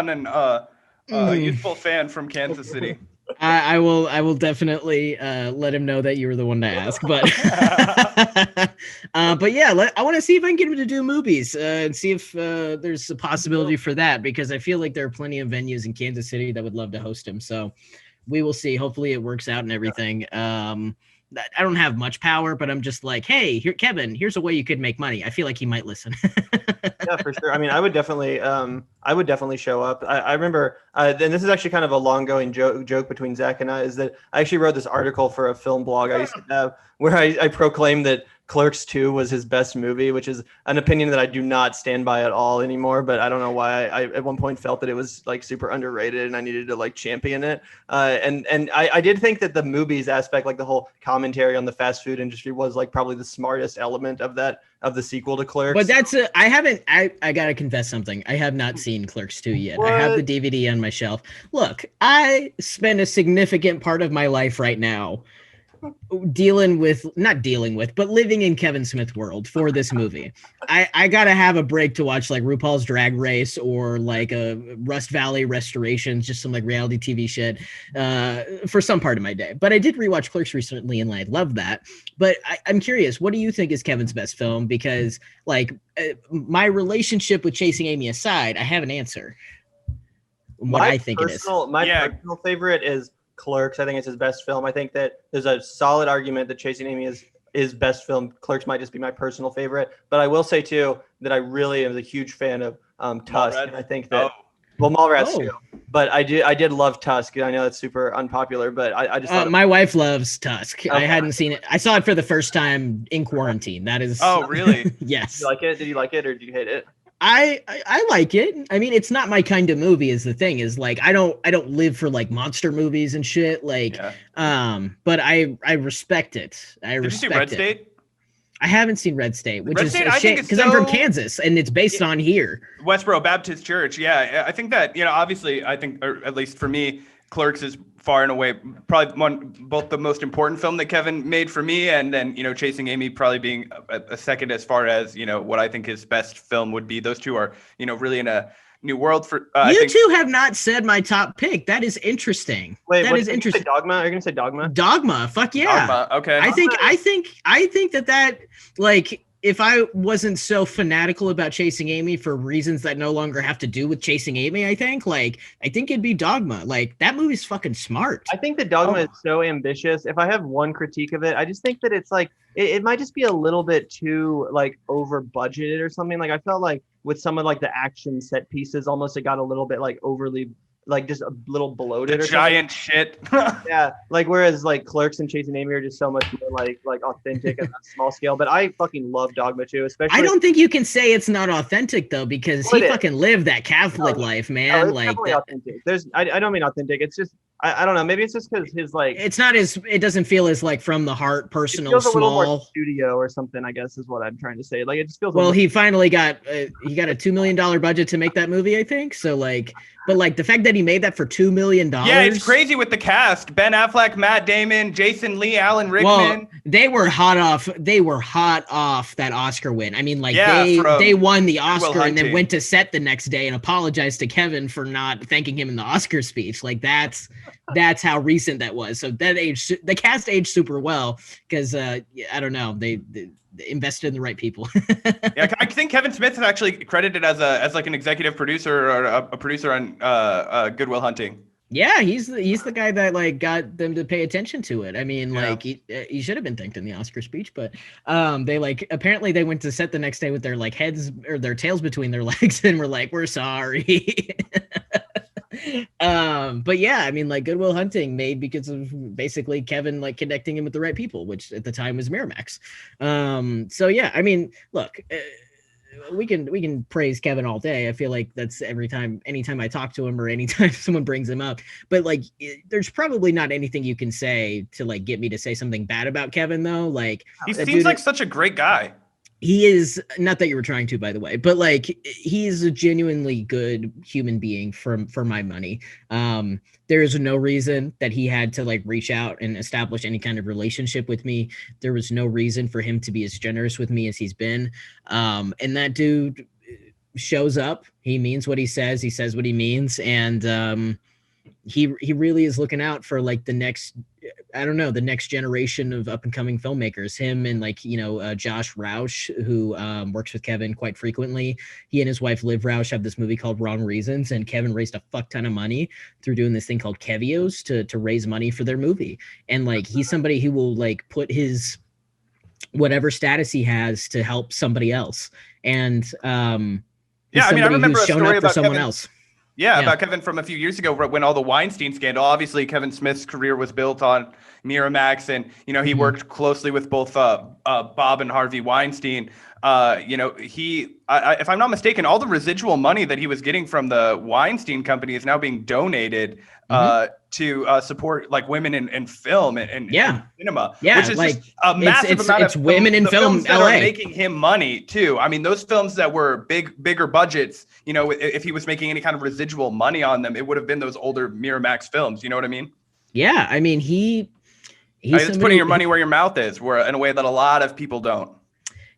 an youthful fan from Kansas City. I will definitely let him know that you were the one to ask, but yeah, I want to see if I can get him to do movies and see if there's a possibility for that, because I feel like there are plenty of venues in Kansas City that would love to host him. So we will see. Hopefully it works out and everything. I don't have much power, but I'm just like, hey, here, Kevin, here's a way you could make money. I feel like he might listen. Yeah, for sure. I mean, I would definitely show up. I remember, and this is actually kind of a long-going joke between Zach and I, is that I actually wrote this article for a film blog I used to have where I proclaimed that Clerks 2 was his best movie, which is an opinion that I do not stand by at all anymore. But I don't know why I at one point felt that it was like super underrated and I needed to like champion it. And I did think that the movies aspect, like the whole commentary on the fast food industry, was like probably the smartest element of the sequel to Clerks. But I gotta confess something. I have not seen Clerks 2 yet. What? I have the DVD on my shelf. Look, I spend a significant part of my life right now living in Kevin Smith world for this movie. I gotta have a break to watch like RuPaul's Drag Race or like a Rust Valley Restorations, just some like reality TV shit for some part of my day. But I did rewatch Clerks recently and I loved that. But I'm curious, what do you think is Kevin's best film? Because like my relationship with Chasing Amy aside, I have an answer. My personal favorite is Clerks. I think it's his best film. I think that there's a solid argument that Chasing Amy is his best film. Clerks might just be my personal favorite, but I will say too that I really am a huge fan of Tusk, and I think that Mallrats too. But I did love Tusk, and I know that's super unpopular, but I just thought my wife loves Tusk. Okay. I hadn't seen it. I saw it for the first time in quarantine. That is. Oh, really? Yes. Did you like it? Did you like it, or did you hate it? I like it. I mean, it's not my kind of movie is the thing, is like I don't live for like monster movies and shit. Like but I respect it. Did you see Red State? I haven't seen Red State, which is a I shame because I'm from Kansas and it's based on here. Westboro Baptist Church. Yeah. I think that, obviously I think, or at least for me, Clerks is far and away probably both the most important film that Kevin made for me, and then Chasing Amy probably being a second as far as what I think his best film would be. Those two are really in a new world for. You two have not said my top pick. That is interesting. Wait, that is interesting. Dogma? Are you gonna say Dogma? Dogma. Fuck yeah. Dogma. Okay. I think that like. If I wasn't so fanatical about Chasing Amy for reasons that no longer have to do with Chasing Amy, I think it'd be Dogma. Like that movie's fucking smart. I think that Dogma is so ambitious. If I have one critique of it, I just think that it's like it might just be a little bit too like over budgeted or something. Like I felt like with some of like the action set pieces, almost it got a little bit like overly like just a little bloated or giant shit. Yeah, like whereas like Clerks and Chasing Amy are just so much more like authentic at a small scale. But I fucking love Dogma too, especially. I don't think you can say it's not authentic though, because he fucking lived that Catholic life, man. It's definitely authentic. I don't mean authentic. It's just I don't know. Maybe it's just because his like. It's not as. It doesn't feel as like from the heart, personal, it feels small. A little more studio or something, I guess, is what I'm trying to say. Like it just feels. Well, he finally got a $2 million budget to make that movie, I think. So like, but like the fact that he made that for $2 million. Yeah, it's crazy with the cast: Ben Affleck, Matt Damon, Jason Lee, Alan Rickman. Well, they were hot off that Oscar win. I mean, like they won the Oscar and then went to set the next day and apologized to Kevin for not thanking him in the Oscar speech. Like that's how recent that was. So the cast aged super well because I don't know, they invested in the right people. Yeah, I think Kevin Smith is actually credited as like an executive producer or a producer on Good Will Hunting. Yeah, he's the guy that like got them to pay attention to it. I mean, like he should have been thanked in the Oscar speech, but they like apparently they went to set the next day with their like heads or their tails between their legs and were like, "We're sorry." But yeah, I mean, like Good Will Hunting made because of basically Kevin like connecting him with the right people, which at the time was Miramax. So yeah, I mean, look. we can praise Kevin all day. I feel like that's anytime I talk to him or anytime someone brings him up. But like, there's probably not anything you can say to like get me to say something bad about Kevin, though. Like, he seems like such a great guy. He is, not that you were trying to, by the way, but like, he's a genuinely good human being for my money. There is no reason that he had to like reach out and establish any kind of relationship with me. There was no reason for him to be as generous with me as he's been. And that dude shows up. He means what he says. He says what he means. And he really is looking out for like the next generation of up and coming filmmakers. Him and like, Josh Roush, who works with Kevin quite frequently. He and his wife Liv Roush have this movie called Wrong Reasons, and Kevin raised a fuck ton of money through doing this thing called Kevios to raise money for their movie. And like, he's somebody who will like put his whatever status he has to help somebody else. And I remember a story about someone Kevin. else. Yeah, about Kevin from a few years ago when all the Weinstein scandal. Obviously, Kevin Smith's career was built on Miramax, and he worked closely with both Bob and Harvey Weinstein. If I'm not mistaken, all the residual money that he was getting from the Weinstein company is now being donated to support like women in film and cinema. Yeah, which is like just a massive amount of women in film that LA are making him money too. I mean, those films that were bigger budgets, if he was making any kind of residual money on them, it would have been those older Miramax films. You know what I mean? Yeah, I mean it's putting your money where your mouth is, in a way that a lot of people don't.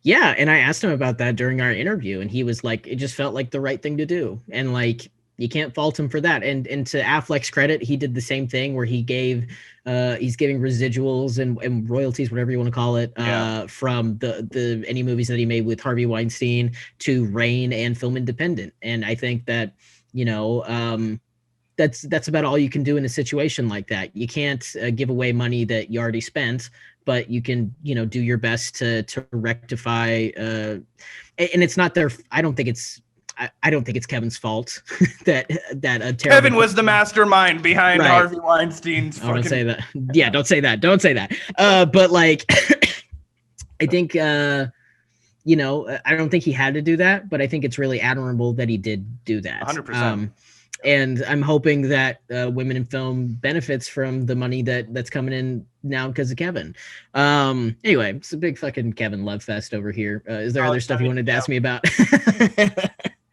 Yeah, and I asked him about that during our interview, and he was like, it just felt like the right thing to do. And like, you can't fault him for that. And to Affleck's credit, he did the same thing where he's giving residuals and royalties, whatever you want to call it, from the any movies that he made with Harvey Weinstein to Rain and Film Independent. And I think that, that's about all you can do in a situation like that. You can't give away money that you already spent, but you can, do your best to rectify. And it's not their. I don't think it's Kevin's fault that Kevin was the mastermind behind Harvey Weinstein's. Don't say that. Yeah, don't say that. Don't say that. But like, I think I don't think he had to do that, but I think it's really admirable that he did do that. 100%. And I'm hoping that Women in Film benefits from the money that's coming in now because of Kevin. Anyway, it's a big fucking Kevin love fest over here. Is there other stuff you wanted to ask me about?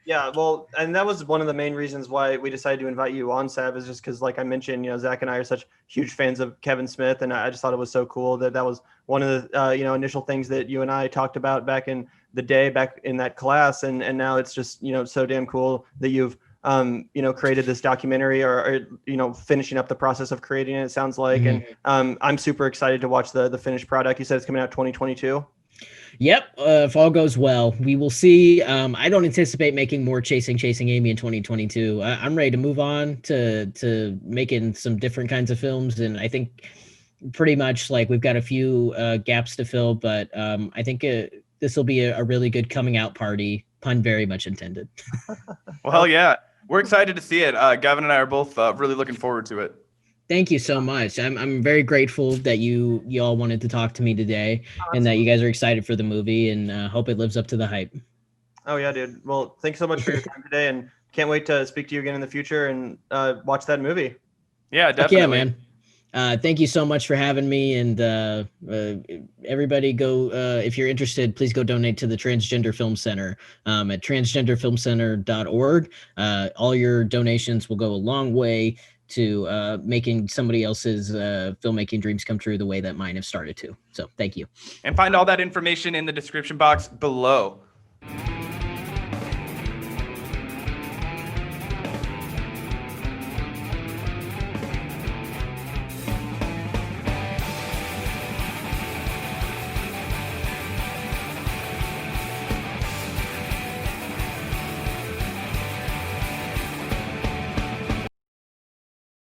Yeah, well, and that was one of the main reasons why we decided to invite you on, Sav, is just because, like I mentioned, Zach and I are such huge fans of Kevin Smith, and I just thought it was so cool that was one of the initial things that you and I talked about back in the day, back in that class, and now it's just so damn cool that you've created this documentary or finishing up the process of creating it. It sounds like, and I'm super excited to watch the finished product. You said it's coming out 2022. Yep. If all goes well, we will see. I don't anticipate making more Chasing Amy in 2022. I'm ready to move on to making some different kinds of films. And I think pretty much like we've got a few gaps to fill, but I think this will be a really good coming out party, pun very much intended. Well, hell yeah. We're excited to see it. Gavin and I are both really looking forward to it. Thank you so much. I'm very grateful that you all wanted to talk to me today, and that you guys are excited for the movie, and hope it lives up to the hype. Oh yeah, dude. Well, thanks so much for your time today, and can't wait to speak to you again in the future and watch that movie. Yeah, definitely. Yeah, man. Thank you so much for having me, and everybody go, if you're interested, please go donate to the Transgender Film Center at transgenderfilmcenter.org. All your donations will go a long way to making somebody else's filmmaking dreams come true the way that mine have started to. So thank you. And find all that information in the description box below.